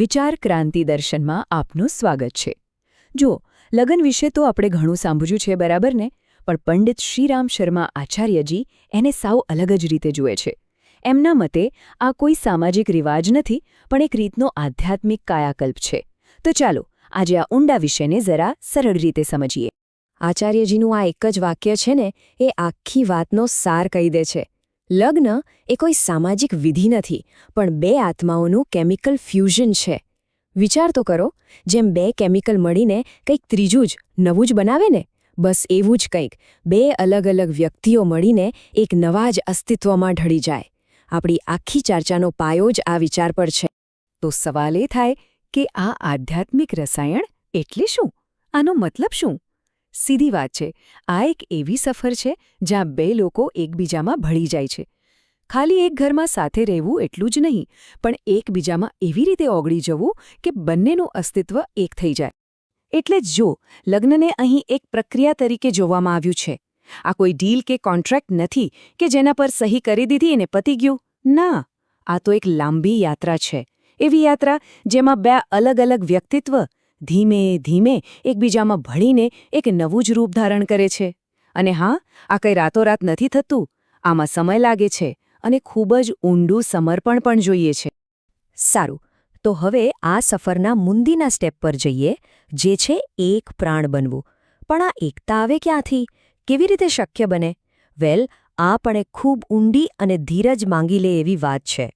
વિચાર ક્રાંતિ દર્શનમાં આપનું સ્વાગત છે। જો લગ્ન વિશે તો આપણે ઘણું સાંભળ્યું છે બરાબર ને, પણ પંડિત શ્રીરામ શર્મા આચાર્યજી એને સાવ અલગ જ રીતે જુએ છે। એમના મતે આ કોઈ સામાજિક રિવાજ નથી, પણ એક રીતનો આધ્યાત્મિક કાયાકલ્પ છે। તો ચાલો આજે આ ઊંડા વિષયને જરા સરળ રીતે સમજીએ। આચાર્યજીનું આ એક જ વાક્ય છે ને, એ આખી વાતનો સાર કહી દે છે। લગ્ન એ કોઈ સામાજિક વિધિ નથી, પણ બે આત્માઓનું કેમિકલ ફ્યુઝન છે। વિચાર તો કરો, જેમ બે કેમિકલ મળીને કંઈક ત્રીજું જ નવું જ બનાવે ને, બસ એવું જ કંઈક બે અલગ અલગ વ્યક્તિઓ મળીને એક નવા જ અસ્તિત્વમાં ઢળી જાય। આપણી આખી ચર્ચાનો પાયો જ આ વિચાર પર છે। તો સવાલ એ થાય કે આ આધ્યાત્મિક રસાયણ એટલે શું? આનો મતલબ શું? સીધી વાત છે, આ એક એવી સફર છે જ્યાં બે લોકો એકબીજામાં ભળી જાય છે। ખાલી એક ઘરમાં સાથે રહેવું એટલું જ નહીં, પણ એકબીજામાં એવી રીતે ઓગળી જવું કે બંનેનું અસ્તિત્વ એક થઈ જાય। એટલે જ જો લગ્નને અહીં એક પ્રક્રિયા તરીકે જોવામાં આવ્યું છે। આ કોઈ ડીલ કે કોન્ટ્રાક્ટ નથી કે જેના પર સહી કરી દીધી અને પતી ગયું। ના, આ તો એક લાંબી યાત્રા છે, એવી યાત્રા જેમાં બે અલગ અલગ વ્યક્તિત્વ ધીમે ધીમે એકબીજામાં ભળીને એક નવું જ રૂપ ધારણ કરે છે। અને હા, આ કંઈ રાતોરાત નથી થતું, આમાં સમય લાગે છે અને ખૂબ જ ઊંડું સમર્પણ પણ જોઈએ છે। સારું, તો હવે આ સફરના મુંદીના સ્ટેપ પર જઈએ, જે છે એક પ્રાણ બનવું। પણ આ એકતા આવે ક્યાંથી? કેવી રીતે શક્ય બને? વેલ, આ પણ એક ખૂબ ઊંડી અને ધીરજ માંગી લે એવી વાત છે।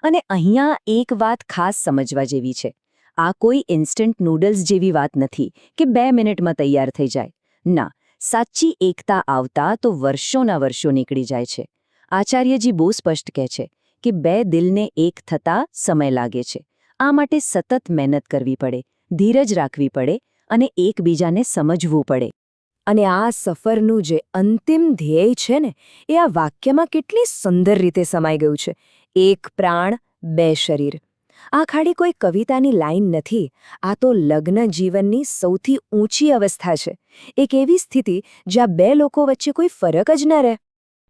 અને અહીંયા એક વાત ખાસ સમજવા જેવી છે। આ કોઈ ઇન્સ્ટન્ટ નૂડલ્સ જેવી વાત નથી કે 2 મિનિટમાં તૈયાર થઈ જાય। ના, સાચી એકતા આવતા તો વર્ષોના વર્ષો નીકળી જાય છે। આચાર્યજી બહુ સ્પષ્ટ કહે છે કે બે દિલને એક થતા સમય લાગે છે। આ માટે સતત મહેનત કરવી પડે, ધીરજ રાખવી પડે અને એકબીજાને સમજવું પડે। અને આ સફરનું જે અંતિમ ધ્યેય છે ને, એ આ વાક્યમાં કેટલી સુંદર રીતે સમાઈ ગયું છે। એક પ્રાણ, બે શરીર। આ ખાલી કોઈ કવિતાની લાઈન નથી, આ તો લગ્ન જીવનની સૌથી ઊંચી અવસ્થા છે। એક એવી સ્થિતિ જ્યાં બે લોકો વચ્ચે કોઈ ફરક જ ન રહે।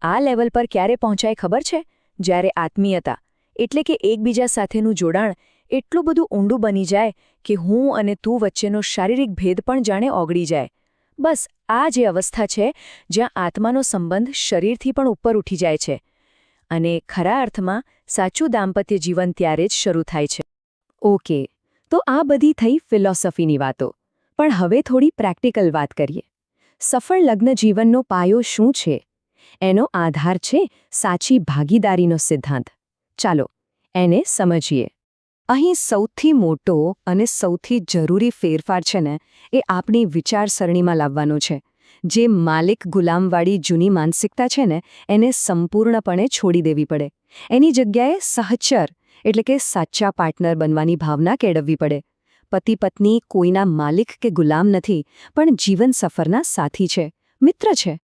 આ લેવલ પર ક્યારે પહોંચાય ખબર છે? જ્યારે આત્મીયતા એટલે કે એકબીજા સાથેનું જોડાણ એટલું બધું ઊંડું બની જાય કે હું અને તું વચ્ચેનો શારીરિક ભેદ પણ જાણે ઓગળી જાય। બસ આ જે અવસ્થા છે જ્યાં આત્માનો સંબંધ શરીરથી પણ ઉપર ઉઠી જાય છે। અને ખરા અર્થમાં સાચું દાંપત્ય જીવન ત્યારે જ શરૂ થાય છે। ઓકે, તો આ બધી થઈ ફિલોસોફીની વાતો, પણ હવે થોડી પ્રેક્ટિકલ વાત કરીએ। સફળ લગ્ન જીવનનો પાયો શું છે? એનો આધાર છે સાચી ભાગીદારીનો સિદ્ધાંત। ચાલો એને સમજીએ। અહીં સૌથી મોટો અને સૌથી જરૂરી ફેરફાર છે ને, એ આપણી વિચારસરણીમાં લાવવાનો છે। જે માલિક ગુલામવાળી જૂની માનસિકતા છે ને, એને સંપૂર્ણપણે છોડી દેવી પડે। એની જગ્યાએ સહચર એટલે કે સાચા પાર્ટનર બનવાની ભાવના કેળવવી પડે। પતિ પત્ની કોઈના માલિક કે ગુલામ નથી, પણ જીવન સફરના સાથી છે, મિત્ર છે।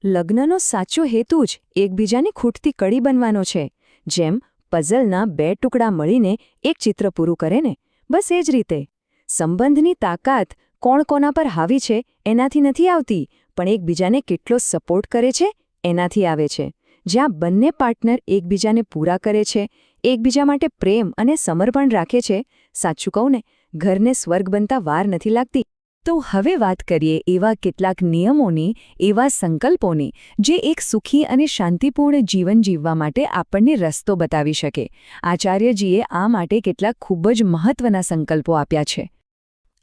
લગ્નનો સાચો હેતુ જ એકબીજાની ખૂટતી કડી બનવાનો છે। જેમ પઝલના બે ટુકડા મળીને એક ચિત્ર પૂરું કરે ને, બસ એ જ રીતે સંબંધની તાકાત કોણ કોના પર હાવી છે એનાથી નથી આવતી, પણ એકબીજાને કેટલો સપોર્ટ કરે છે એનાથી આવે છે। જ્યાં બંને પાર્ટનર એકબીજાને પૂરા કરે છે, એકબીજા માટે પ્રેમ અને સમર્પણ રાખે છે, સાચું કહું ને, ઘરને સ્વર્ગ બનતા વાર નથી લાગતી। તો હવે વાત કરીએ એવા કેટલાક નિયમોની, એવા સંકલ્પોની, જે એક સુખી અને શાંતિપૂર્ણ જીવન જીવવા માટે આપણને રસ્તો બતાવી શકે। આચાર્યજીએ આ માટે કેટલાક ખૂબ જ મહત્વના સંકલ્પો આપ્યા છે।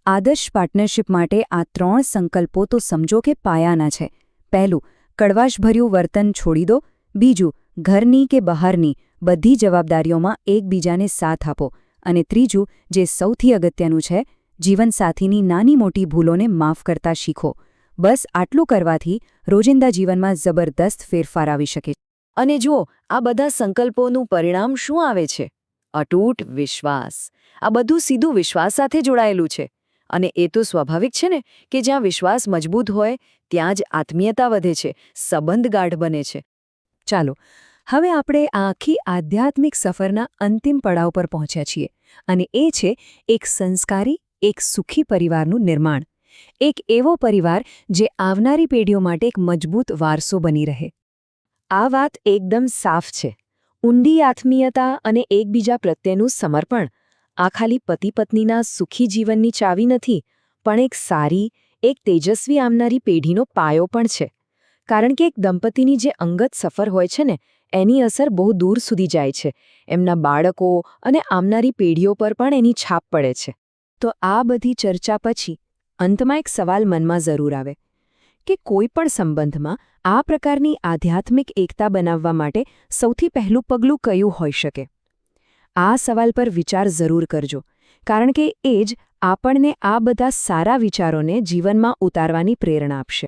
આદર્શ પાર્ટનરશિપ માટે આ 3 સંકલ્પો તો સમજો કે પાયાના છે। પહેલું, કડવાશભર્યું વર્તન છોડી દો। બીજું, ઘરની કે બહારની બધી જવાબદારીઓમાં એકબીજાને સાથ આપો। અને ત્રીજું, જે સૌથી અગત્યનું છે, જીવનસાથીની નાની મોટી ભૂલોને માફ કરતા શીખો। બસ આટલું કરવાથી રોજિંદા જીવનમાં જબરદસ્ત ફેરફાર આવી શકે। અને જુઓ, આ બધા સંકલ્પોનું પરિણામ શું આવે છે? અતૂટ વિશ્વાસ। આ બધું સીધું વિશ્વાસ સાથે જોડાયેલું છે। અને એ તો સ્વાભાવિક છે ને કે જ્યાં વિશ્વાસ મજબૂત હોય ત્યાં જ આત્મીયતા વધે છે, સંબંધ ગાઢ બને છે। ચાલો હવે આપણે આ આખી આધ્યાત્મિક સફરના અંતિમ પડાવ પર પહોંચ્યા છીએ, અને એ છે એક સંસ્કારી, એક સુખી પરિવારનું નિર્માણ। એક એવો પરિવાર જે આવનારી પેઢીઓ માટે એક મજબૂત વારસો બની રહે। આ વાત એકદમ સાફ છે। ઊંડી આત્મીયતા અને એકબીજા પ્રત્યેનું સમર્પણ, આ ખાલી પતિ પત્નીના સુખી જીવનની ચાવી નથી, પણ એક સારી, એક તેજસ્વી આવનારી પેઢીનો પાયો પણ છે. કારણ કે એક દંપતીની જે અંગત સફર હોય છે ને, એની અસર બહુ દૂર સુધી જાય છે. એમના બાળકો અને આવનારી પેઢીઓ પર પણ એની છાપ પડે છે. તો આ બધી ચર્ચા પછી અંતમાં એક સવાલ મનમાં જરૂર આવે કે કોઈ પણ સંબંધમાં આ પ્રકારની આધ્યાત્મિક એકતા બનાવવા માટે સૌથી પહેલું પગલું કયું હોઈ શકે? આ સવાલ પર વિચાર જરૂર કરજો, કારણ કે એ જ આપણને આ બધા સારા વિચારોને જીવનમાં ઉતારવાની પ્રેરણા આપશે.